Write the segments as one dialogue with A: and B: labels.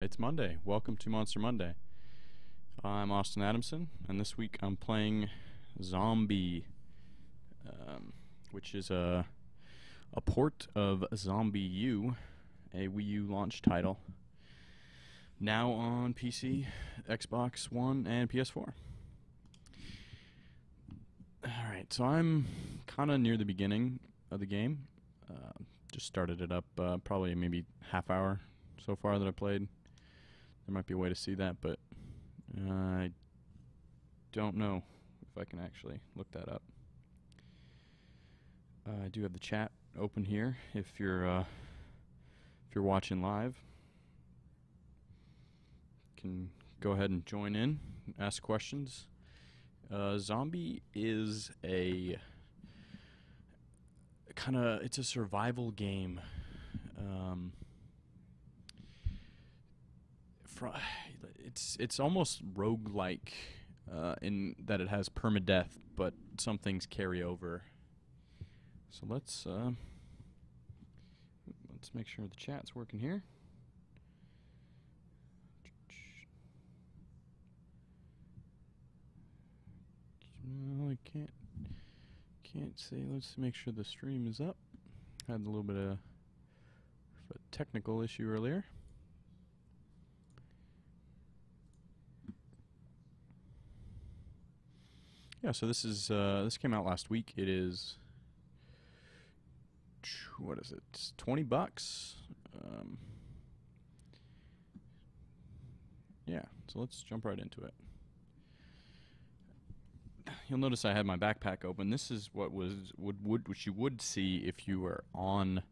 A: It's Monday. Welcome to Monster Monday. I'm Austin Adamson, and this week I'm playing Zombi, which is a port of Zombie U, a Wii U launch title, now on PC, Xbox One, and PS4. Alright, so I'm kind of near the beginning of the game. Just started it up, probably maybe half hour so far that I played. There might be a way to see that, but I don't know if I can actually look that up. I do have the chat open here if you're watching live. You can go ahead and join in, ask questions. Zombie is it's a survival game. It's almost roguelike in that it has permadeath, but some things carry over. So let's make sure the chat's working here. No, I can't see. Let's make sure the stream is up. Had a little bit of a technical issue earlier. Yeah, so this came out last week. It is, what is it? It's $20. Yeah, so let's jump right into it. You'll notice I had my backpack open. This is what which you would see if you were on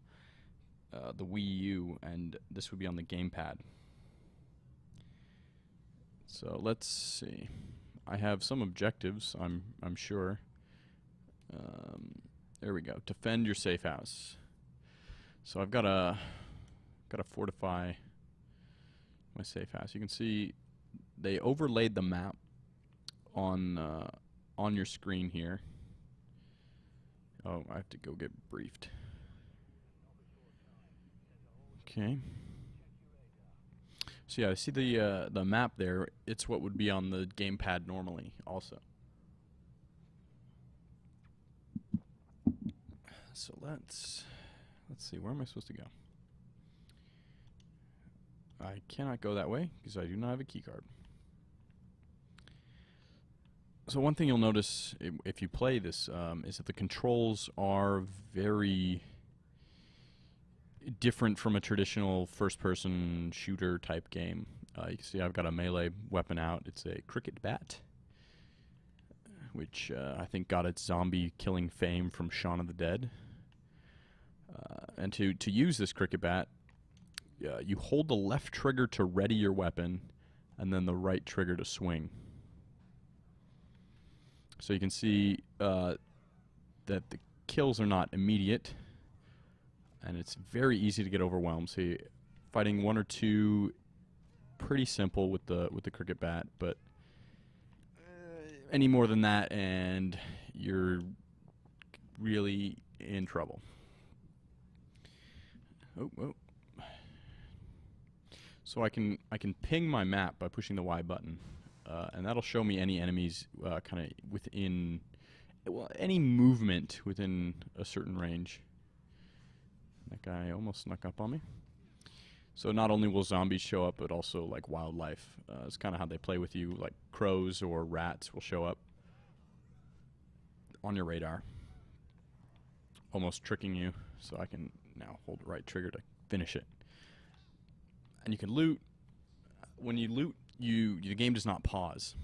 A: the Wii U, and this would be on the gamepad. So let's see. I have some objectives, I'm sure. There we go. Defend your safe house. So I've got to fortify my safe house. You can see they overlaid the map on your screen here. Oh, I have to go get briefed. Okay. So yeah, I see the map there. It's what would be on the gamepad normally also. So let's see, where am I supposed to go? I cannot go that way because I do not have a key card. So one thing you'll notice if you play this is that the controls are very different from a traditional first-person shooter type game. You can see I've got a melee weapon out. It's a cricket bat, which I think got its zombie killing fame from Shaun of the Dead. And to use this cricket bat, you hold the left trigger to ready your weapon, and then the right trigger to swing. So you can see that the kills are not immediate, and it's very easy to get overwhelmed. So fighting one or two, pretty simple with the cricket bat, but any more than that, and you're really in trouble. Oh. So I can ping my map by pushing the Y button, and that'll show me any enemies kind of within, well, any movement within a certain range. That guy almost snuck up on me. So not only will zombies show up, but also like wildlife. It's kind of how they play with you, like crows or rats will show up on your radar, almost tricking you. So I can now hold the right trigger to finish it. And you can loot. When you loot, the game does not pause.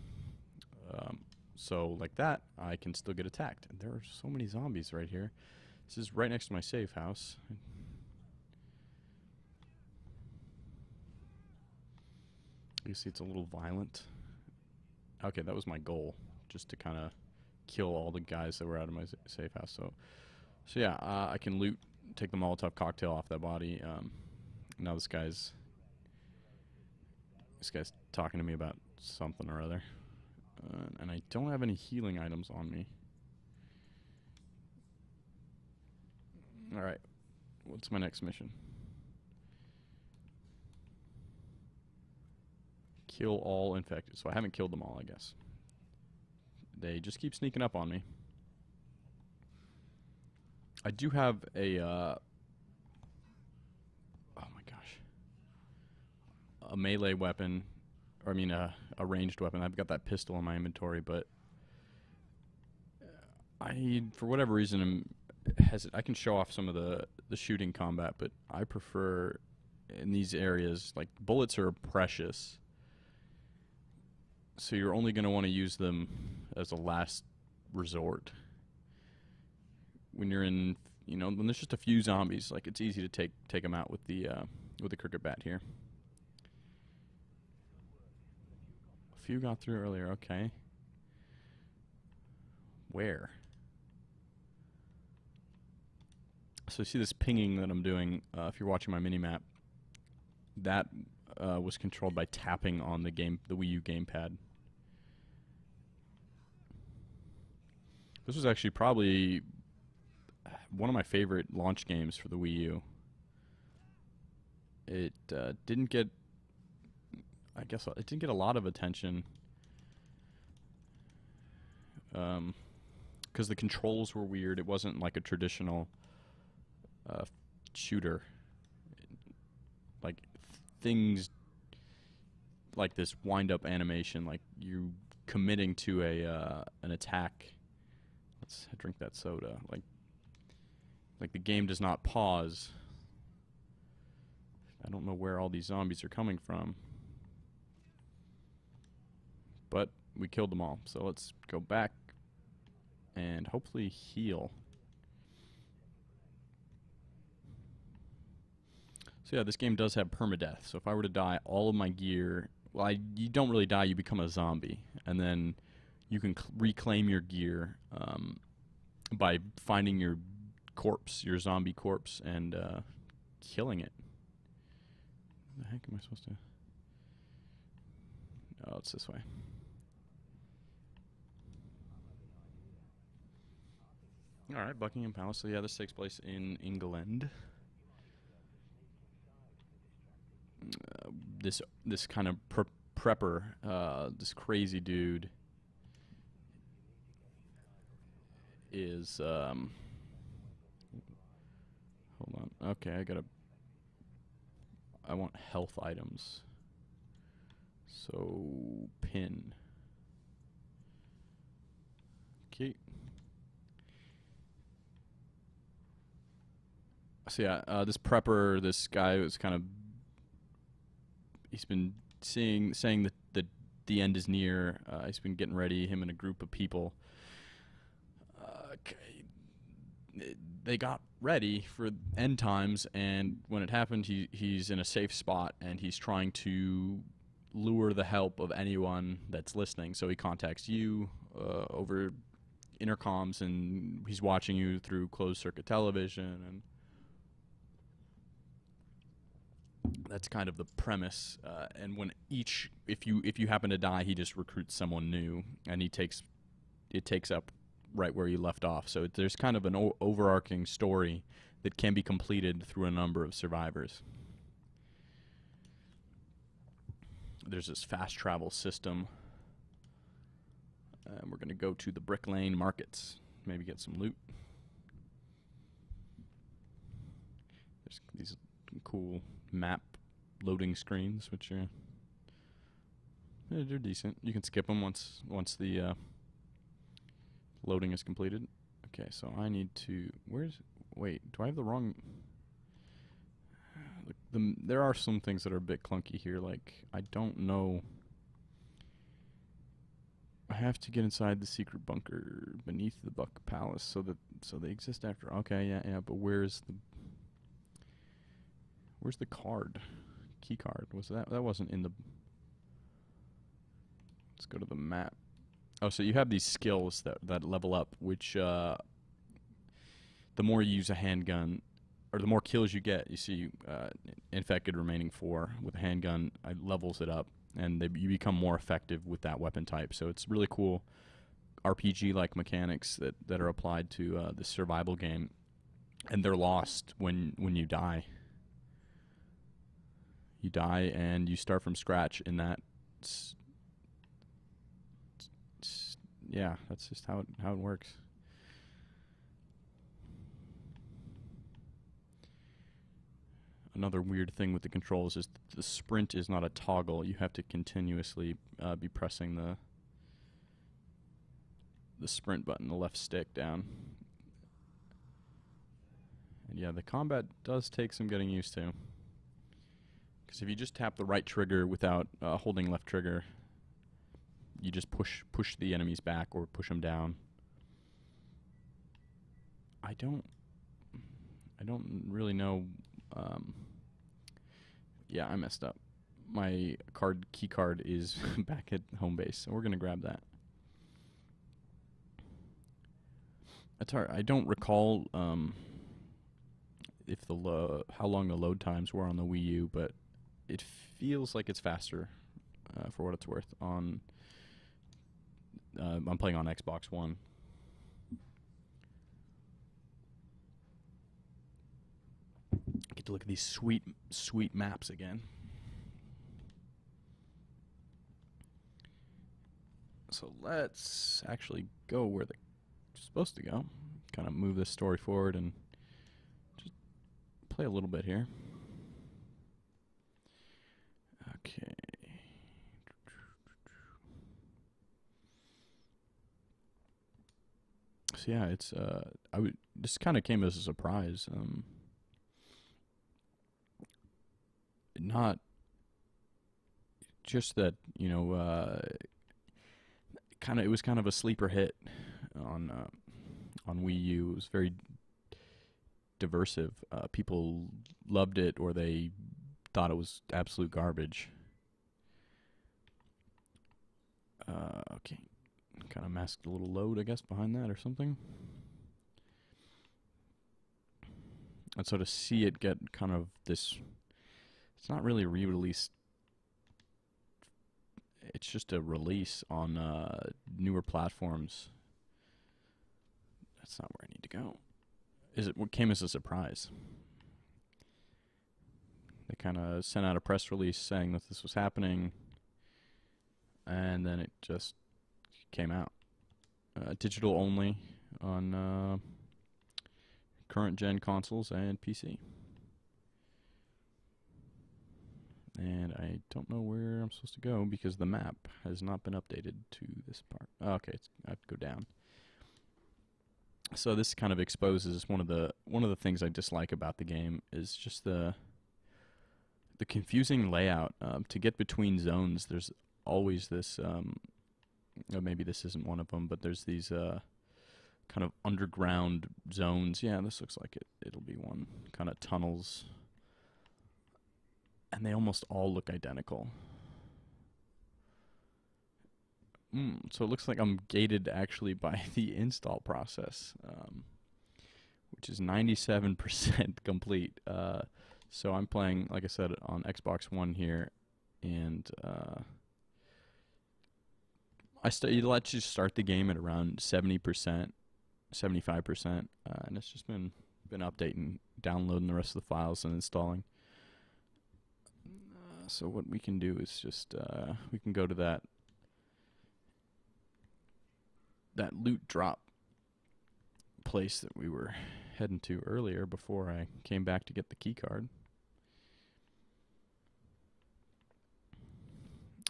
A: So like that, I can still get attacked. And there are so many zombies right here. This is right next to my safe house. You see it's a little violent. Okay, that was my goal, just to kind of kill all the guys that were out of my safe house. So yeah, I can loot, take the Molotov cocktail off that body. Now this guy's talking to me about something or other. And I don't have any healing items on me. Alright, what's my next mission? Kill all infected. So I haven't killed them all, I guess. They just keep sneaking up on me. I do have a, oh my gosh, a melee weapon, or I mean a ranged weapon. I've got that pistol in my inventory, but I, for whatever reason, I can show off some of the shooting combat, but I prefer in these areas, like, bullets are precious, so you're only going to want to use them as a last resort. When you're in, you know, when there's just a few zombies, like, it's easy to take them out with the cricket bat here. A few got through earlier, okay. Where? So you see this pinging that I'm doing, if you're watching my mini-map, that was controlled by tapping on the Wii U gamepad. This was actually probably one of my favorite launch games for the Wii U. It didn't get, I guess, it didn't get a lot of attention because the controls were weird. It wasn't like a traditional shooter. Like things like this wind-up animation, like you committing to an attack. Let's drink that soda. Like the game does not pause. I don't know where all these zombies are coming from, but we killed them all. So let's go back and hopefully heal. So yeah, this game does have permadeath. So if I were to die, all of my gear, well, you don't really die, you become a zombie. And then you can reclaim your gear by finding your corpse, your zombie corpse, and killing it. What the heck am I supposed to... Oh, it's this way. Alright, Buckingham Palace. So yeah, this takes place in England. This kind of prepper, this crazy dude is hold on. Okay, I want health items. So pin. Okay. So yeah, this prepper, this guy was kind of, he's been saying that the end is near. He's been getting ready, him and a group of people. They got ready for end times, and when it happened, he's in a safe spot, and he's trying to lure the help of anyone that's listening. So he contacts you over intercoms, and he's watching you through closed-circuit television, and that's kind of the premise. And when if you happen to die, he just recruits someone new, and it takes up right where you left off. So there's kind of an overarching story that can be completed through a number of survivors. There's this fast travel system. And we're going to go to the Brick Lane markets, maybe get some loot. There's these cool map loading screens, which are they're decent. You can skip them once the loading is completed. Okay, so I need to... Wait, do I have the wrong... There are some things that are a bit clunky here, like, I don't know... I have to get inside the secret bunker beneath the Buck Palace, so they exist after... Okay, yeah, but where's the card? Key card. Was that wasn't in the... Let's go to the map. Oh, so you have these skills that level up, which the more you use a handgun, or the more kills you get, you see infected remaining 4 with a handgun, it levels it up, and you become more effective with that weapon type. So it's really cool RPG-like mechanics that are applied to this survival game, and they're lost when you die. You die and you start from scratch in that It's, yeah, that's just how it works. Another weird thing with the controls is the sprint is not a toggle. You have to continuously be pressing the sprint button, the left stick down. And yeah, the combat does take some getting used to. Because if you just tap the right trigger without holding left trigger, you just push the enemies back or push them down. I don't really know. Yeah, I messed up. My key card is back at home base, so we're gonna grab that. That's hard. I don't recall if how long the load times were on the Wii U, but it feels like it's faster for what it's worth. I'm playing on Xbox One. Get to look at these sweet maps again. So let's actually go where they're supposed to go. Kind of move this story forward and just play a little bit here. Okay. So yeah, it's this kind of came as a surprise. Not just that, you know, it was kind of a sleeper hit on Wii U. It was very diversive. People loved it or they thought it was absolute garbage. Okay, kind of masked a little load, I guess, behind that or something. And so to see it get kind of this, it's not really re-released. It's just a release on newer platforms. That's not where I need to go. What came as a surprise? They kind of sent out a press release saying that this was happening, and then it just came out. Digital only on current gen consoles and PC. And I don't know where I'm supposed to go because the map has not been updated to this part. Oh, okay, I have to go down. So this kind of exposes one of the things I dislike about the game is just the confusing layout. To get between zones, there's always this. Maybe this isn't one of them, but there's these kind of underground zones. Yeah, this looks like it'll be one. Kind of tunnels. And they almost all look identical. So it looks like I'm gated actually by the install process, which is 97% complete. So I'm playing, like I said, on Xbox One here, and it lets you start the game at around 70%, 75%, and it's just been updating, downloading the rest of the files and installing. So what we can do is just we can go to that loot drop place that we were heading to earlier before I came back to get the key card,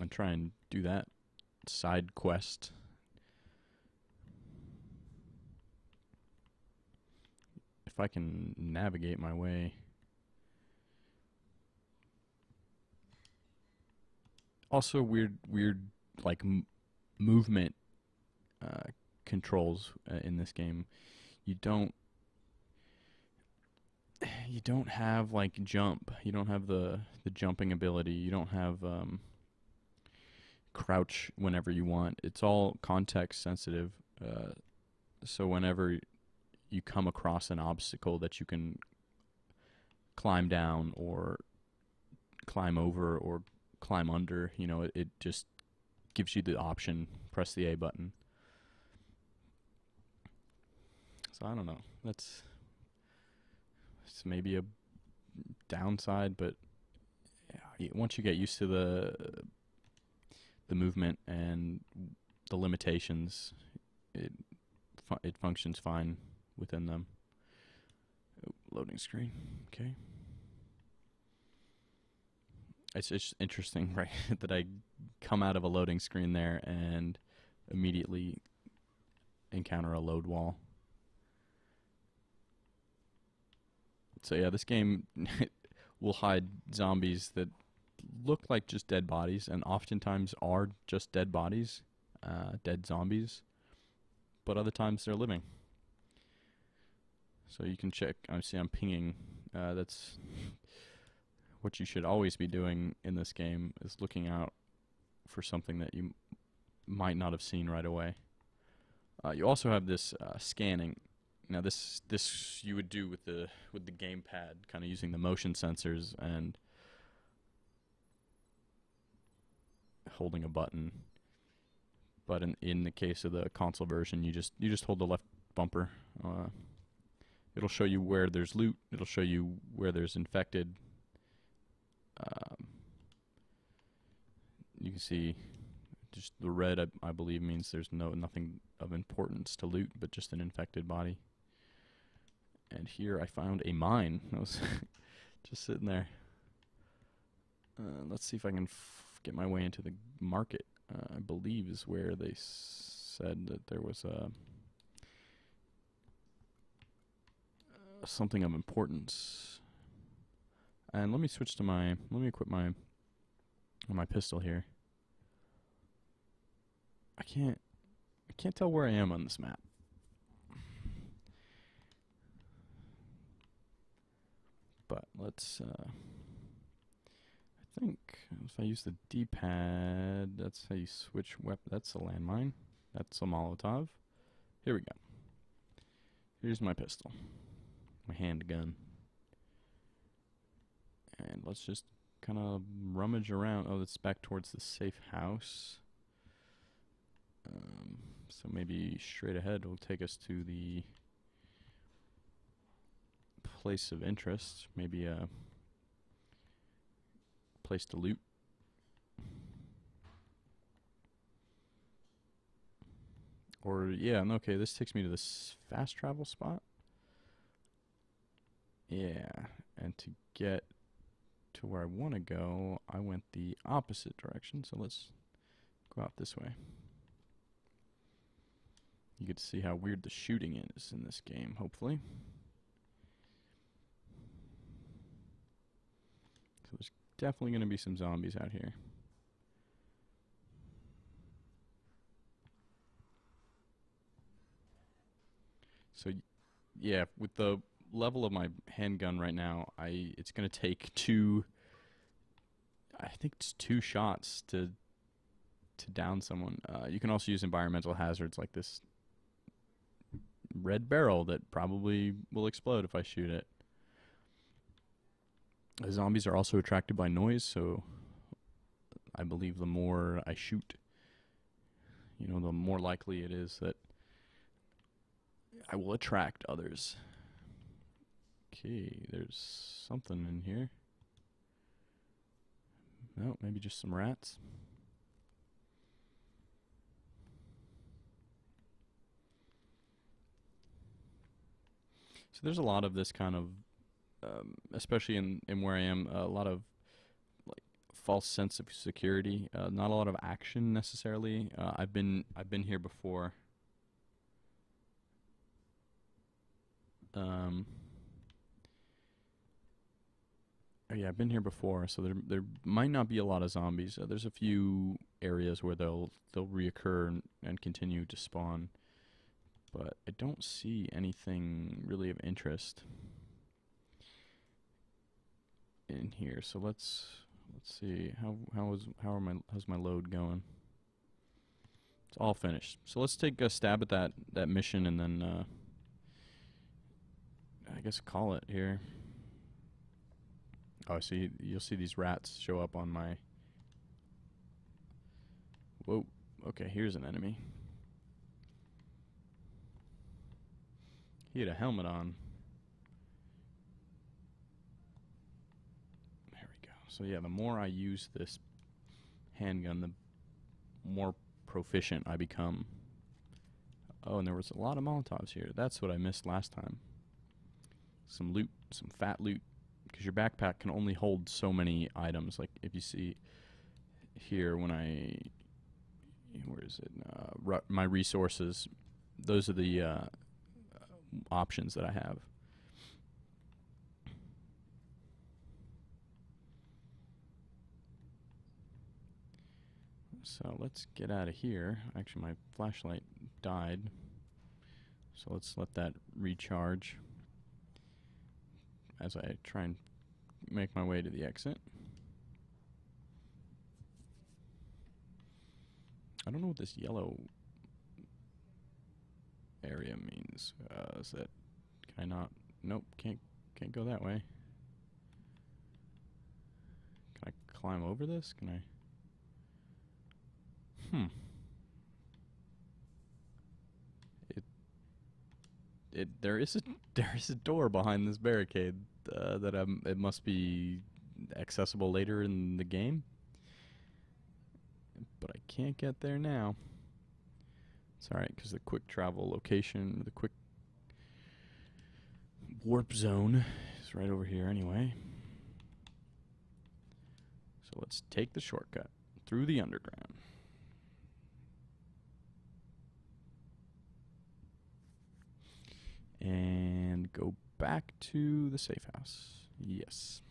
A: and try and do that side quest. If I can navigate my way. Also weird like movement controls in this game. You don't have like jump. You don't have the jumping ability. You don't have crouch whenever you want. It's all context sensitive. So whenever you come across an obstacle that you can climb down or climb over or climb under, you know, it just gives you the option, press the A button. So I don't know, it's maybe a downside, but yeah, once you get used to the movement and the limitations, it functions fine within them. Oh, loading screen. Okay. It's just interesting, right, that I come out of a loading screen there and immediately encounter a load wall. So yeah, this game will hide zombies that look like just dead bodies, and oftentimes are just dead bodies, dead zombies, but other times they're living. So you can check. I see I'm pinging. That's what you should always be doing in this game, is looking out for something that you might not have seen right away. You also have this scanning. Now this you would do with the gamepad, kind of using the motion sensors and holding a button. But in the case of the console version, you just hold the left bumper. It'll show you where there's loot. It'll show you where there's infected. You can see just the red, I believe, means there's nothing of importance to loot, but just an infected body. And here I found a mine. That was just sitting there. Let's see if I can get my way into the market. I believe is where they said that there was something of importance. And let me equip my pistol here. I can't tell where I am on this map. But let's I think if I use the D-pad, that's how you switch weapon. That's a landmine. That's a Molotov. Here we go. Here's my pistol. My handgun. And let's just kind of rummage around. Oh, that's back towards the safe house. So maybe straight ahead will take us to the place of interest. Maybe a place to loot. Or, yeah, okay, this takes me to this fast travel spot. Yeah, and to get to where I want to go, I went the opposite direction, so let's go out this way. You get to see how weird the shooting is in this game, hopefully. So there's definitely going to be some zombies out here. So, yeah, with the level of my handgun right now, it's going to take I think it's 2 shots to down someone. You can also use environmental hazards like this red barrel that probably will explode if I shoot it. The zombies are also attracted by noise, so I believe the more I shoot, the more likely it is that I will attract others. Okay, there's something in here. No, maybe just some rats. So there's a lot of this kind of, especially in where I am, a lot of like false sense of security. Not a lot of action necessarily. I've been here before. Yeah, I've been here before, so there might not be a lot of zombies. There's a few areas where they'll reoccur and continue to spawn, but I don't see anything really of interest in here. So let's see how's my load going. It's all finished. So let's take a stab at that mission and then I guess call it here. Oh, see, you'll see these rats show up on my... Whoa. Okay, here's an enemy. He had a helmet on. There we go. So yeah, the more I use this handgun, more proficient I become. Oh, and there was a lot of Molotovs here. That's what I missed last time. Some loot, some fat loot. Because your backpack can only hold so many items. Like, if you see here when I... Where is it? My resources. Those are the options that I have. So let's get out of here. Actually, my flashlight died. So let's let that recharge as I try and make my way to the exit. I don't know what this yellow area means. Is that... Can I not... Nope, can't go that way. Can I climb over this? Can I... There is a door behind this barricade that it must be accessible later in the game, but I can't get there now. It's alright, because the quick travel location, the quick warp zone is right over here anyway. So let's take the shortcut through the underground. And go back to the safe house. Yes.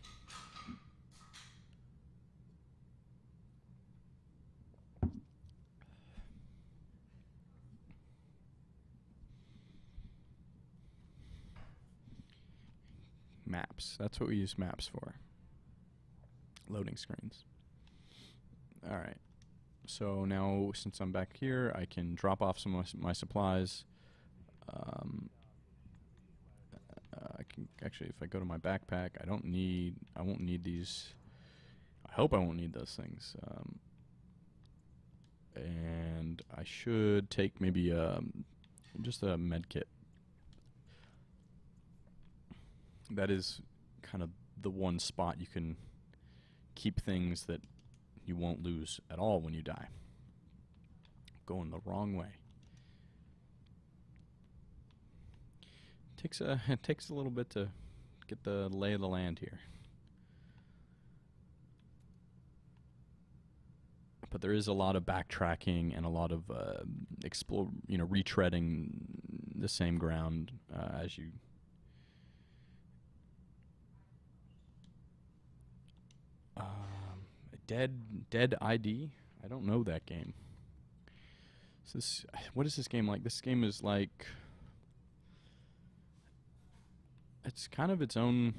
A: Maps. That's what we use maps for. Loading screens. Alright. So now, since I'm back here, I can drop off some of my supplies. I can actually, if I go to my backpack, I won't need these. I hope I won't need those things. And I should take maybe just a med kit. That is kind of the one spot you can keep things that you won't lose at all when you die. Going the wrong way. It takes a little bit to get the lay of the land here. But there is a lot of backtracking and a lot of retreading the same ground as you. Dead ID? I don't know that game. What is this game like? This game is like... It's kind of its own...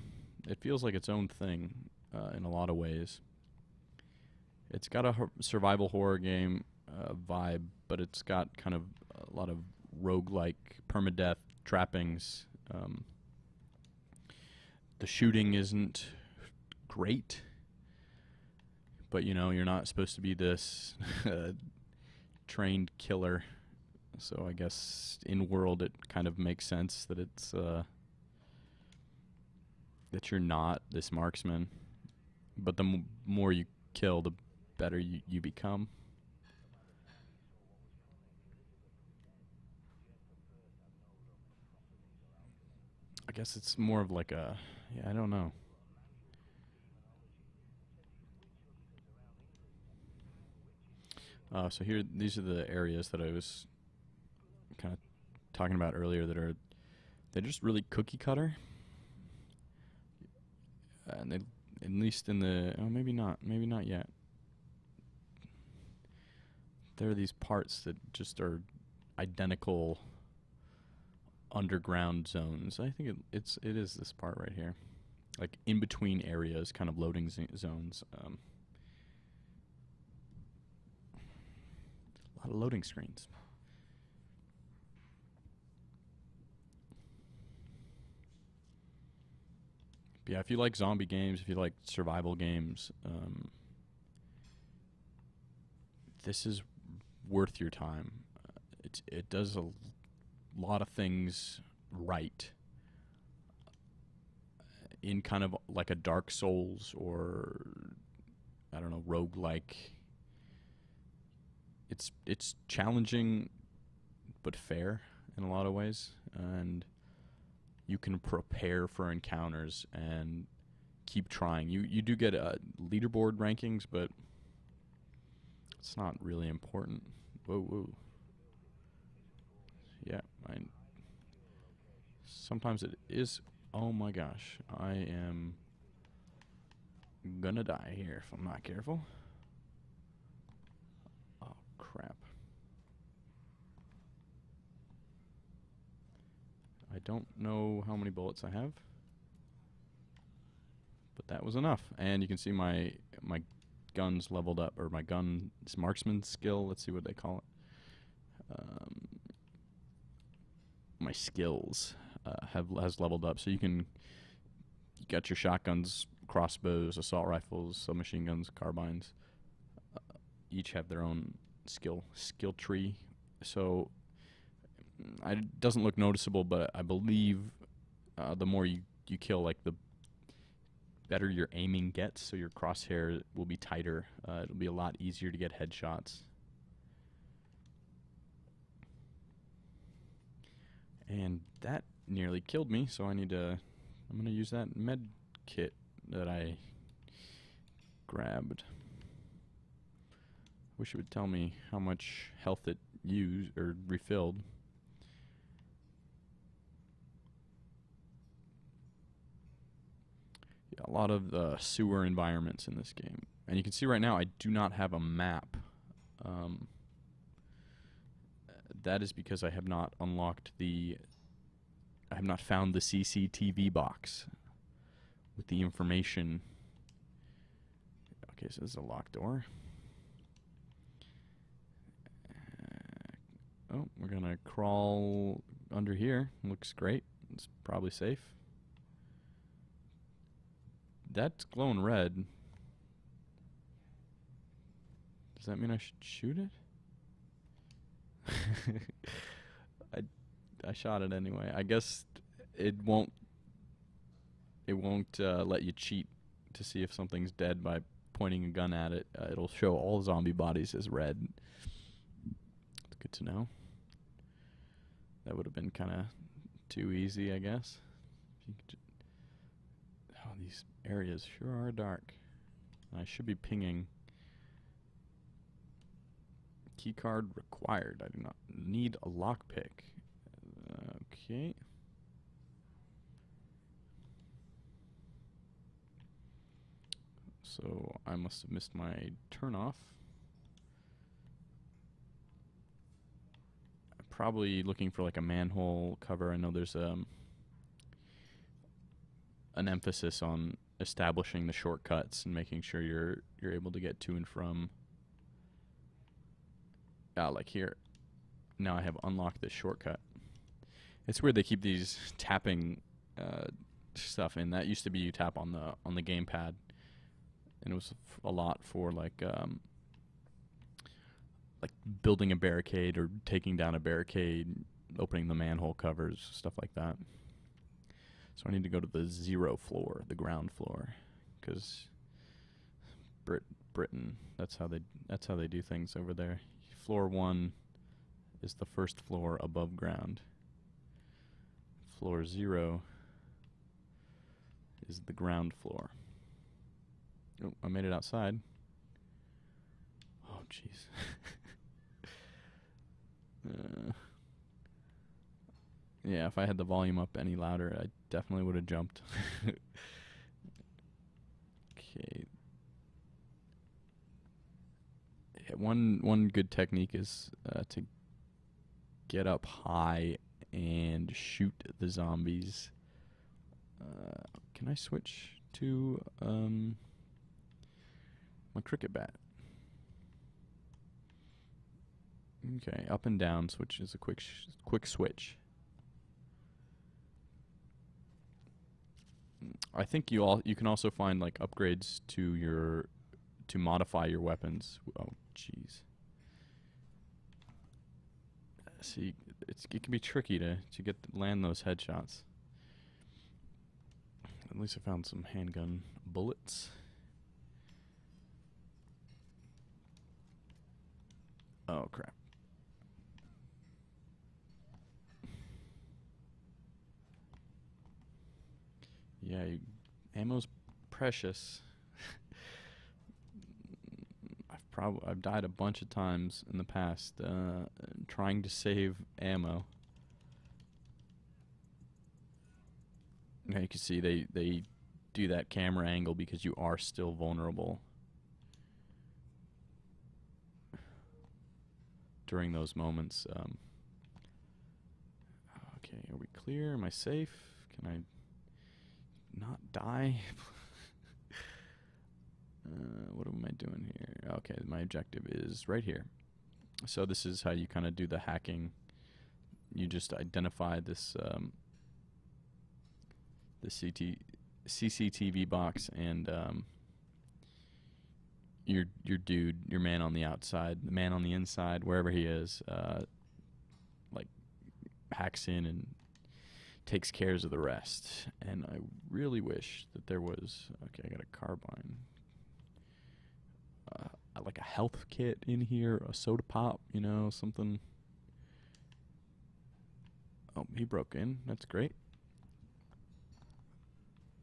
A: It feels like its own thing in a lot of ways. It's got a survival horror game vibe, but it's got kind of a lot of roguelike permadeath trappings. The shooting isn't great, but you're not supposed to be this trained killer. So I guess in world it kind of makes sense that it's that you're not this marksman. But the more you kill, the better you become. I guess it's more of like a... Yeah, I don't know. So here, these are the areas that I was kind of talking about earlier they're just really cookie cutter. And they, at least in the... Oh, maybe not yet. There are these parts that just are identical underground zones. I think it is this part right here, like in between areas, kind of loading zones. A lot of loading screens. But yeah, if you like zombie games, if you like survival games, this is worth your time. It does a lot of things right in kind of like a Dark Souls or, I don't know, roguelike. it's challenging but fair in a lot of ways, and you can prepare for encounters and keep trying. You do get leaderboard rankings, but it's not really important. Whoa, whoa. Yeah, sometimes it is. Oh my gosh, I am gonna die here if I'm not careful. Oh crap. I don't know how many bullets I have, but that was enough. And you can see my guns leveled up, or my gun's marksman skill. Let's see what they call it. My skills has leveled up, so you got your shotguns, crossbows, assault rifles, submachine guns, carbines. Each have their own skill tree. So it doesn't look noticeable, but I believe the more you kill, like the better your aiming gets. So your crosshair will be tighter. It'll be a lot easier to get headshots. And that nearly killed me, so I'm gonna use that med kit that I grabbed. Wish it would tell me how much health it used or refilled. Yeah, a lot of sewer environments in this game. And you can see right now I do not have a map. That is because I have not found the CCTV box with the information. Okay, so this is a locked door. Oh, we're gonna crawl under here. Looks great. It's probably safe. That's glowing red. Does that mean I should shoot it? I shot it anyway. I guess it won't let you cheat to see if something's dead by pointing a gun at it. It'll show all zombie bodies as red. It's good to know. That would have been kind of too easy, I guess. Oh, these areas sure are dark. I should be pinging. Keycard required. I do not need a lockpick. Okay. So I must have missed my turn-off. I'm probably looking for like a manhole cover. I know there's an emphasis on establishing the shortcuts and making sure you're able to get to and from. Like here. Now I have unlocked this shortcut. It's weird they keep these tapping stuff in. That used to be you tap on the gamepad, and it was a lot for like building a barricade or taking down a barricade, opening the manhole covers, stuff like that. So I need to go to the 0 floor, the ground floor, because Britain. That's how they do things over there. Floor 1 is the first floor above ground. Floor 0 is the ground floor. Oh, I made it outside. Oh, jeez. Yeah, if I had the volume up any louder, I definitely would have jumped. Okay. Yeah, one good technique is to get up high and shoot the zombies. Can I switch to my cricket bat? Okay, up and down switch is a quick switch. I think you can also find like upgrades to modify your weapons. Oh, jeez. See, it can be tricky to land those headshots. At least I found some handgun bullets. Oh, crap. Yeah, ammo's precious. I've died a bunch of times in the past trying to save ammo. Now you can see they do that camera angle because you are still vulnerable during those moments. Okay, are we clear? Am I safe? Can I not die? What am I doing here? Okay, my objective is right here. So this is how you kind of do the hacking. You just identify this the CCTV box and your dude, your man on the outside, the man on the inside, wherever he is, like hacks in and takes cares of the rest. And I really wish that there was, okay, I got a carbine, like a health kit in here, a soda pop, you know, something. Oh, he broke in. That's great.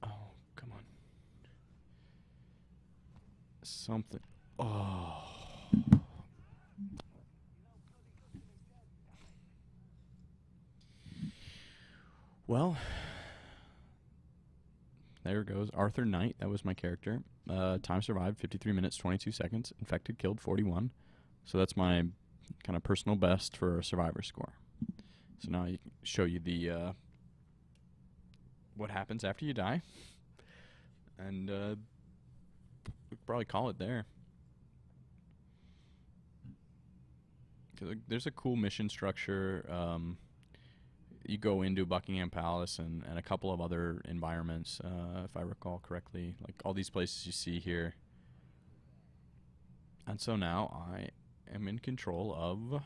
A: Oh, come on. Something. Oh. Well, there it goes. Arthur Knight, that was my character. Time survived, 53 minutes, 22 seconds. Infected, killed, 41. So that's my kind of personal best for a survivor score. So now I can show you the what happens after you die. And we could probably call it there. There's a cool mission structure. You go into Buckingham Palace and a couple of other environments, if I recall correctly, like all these places you see here. And so now I am in control of,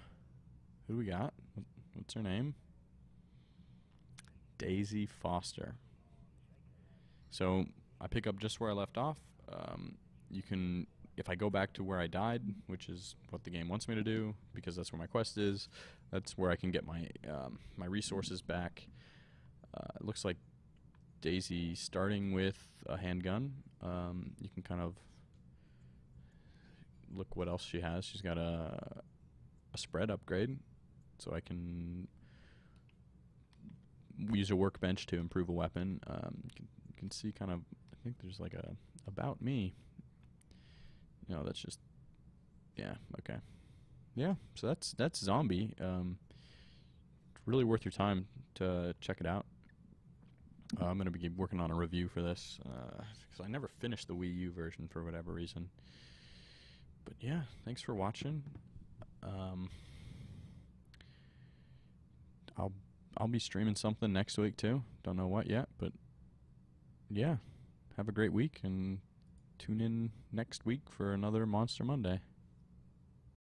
A: who do we got? What's her name? Daisy Foster. So I pick up just where I left off. You can, if I go back to where I died, which is what the game wants me to do, because that's where my quest is, that's where I can get my my resources back. It looks like Daisy starting with a handgun. You can kind of look what else she has. She's got a spread upgrade, so I can use a workbench to improve a weapon. You can see kind of, I think there's like a about me. No, that's just, yeah, okay. Yeah, so that's Zombie. Really worth your time to check it out. I'm going to be working on a review for this because I never finished the Wii U version for whatever reason. But yeah, thanks for watching. I'll be streaming something next week too. Don't know what yet, but yeah, have a great week and tune in next week for another Monster Monday.